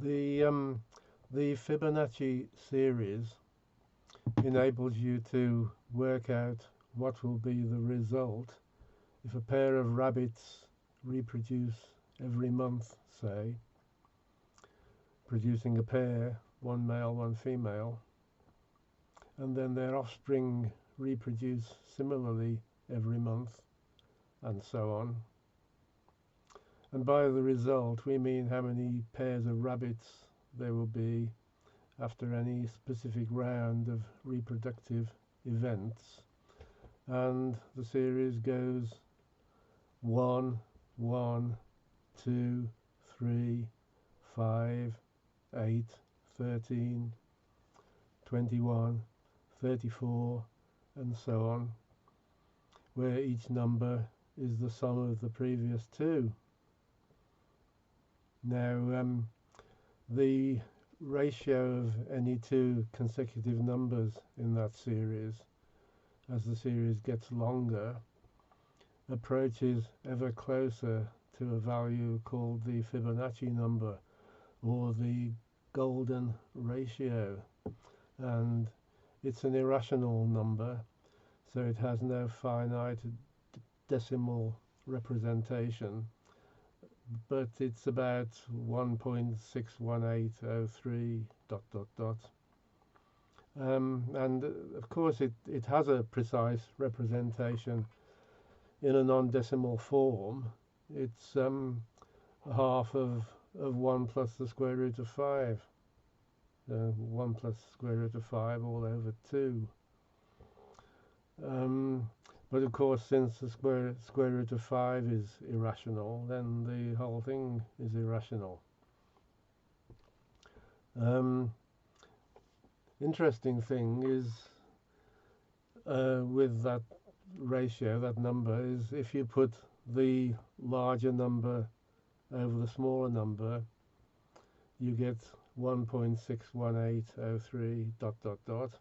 The the Fibonacci series enables you to work out what will be the result if a pair of rabbits reproduce every month, say, producing a pair, one male, one female, and then their offspring reproduce similarly every month, and so on. And by the result, we mean how many pairs of rabbits there will be after any specific round of reproductive events. And the series goes 1, 1, 2, 3, 5, 8, 13, 21, 34, and so on, where each number is the sum of the previous two. Now, the ratio of any two consecutive numbers in that series, as the series gets longer, approaches ever closer to a value called the Fibonacci number, or the golden ratio. And it's an irrational number, so it has no finite decimal representation, but it's about 1.61803 ... and of course it has a precise representation in a non-decimal form. It's half of 1 plus the square root of 5. 1 plus the square root of 5 all over 2. But of course, since the square root of 5 is irrational, then the whole thing is irrational. Interesting thing is with that ratio, that number, is if you put the larger number over the smaller number, you get 1.61803 ...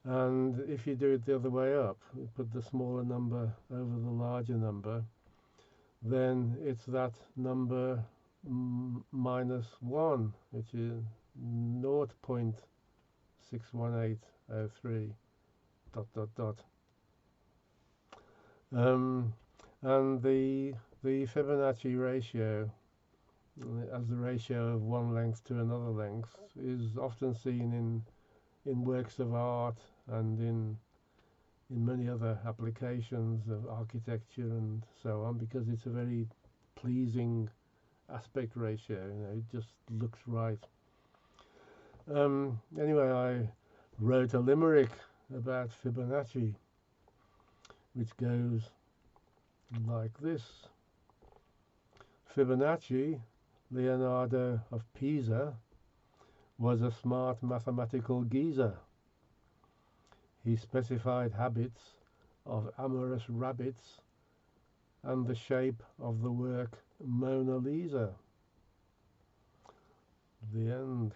And if you do it the other way up, you put the smaller number over the larger number, then it's that number minus 1, which is 0.61803 ... And the Fibonacci ratio, as the ratio of one length to another length, is often seen in works of art and in many other applications of architecture and so on, because it's a very pleasing aspect ratio. It just looks right. Anyway, I wrote a limerick about Fibonacci, which goes like this. Fibonacci, Leonardo of Pisa, was a smart mathematical geezer. He specified habits of amorous rabbits and the shape of the work Mona Lisa. The end.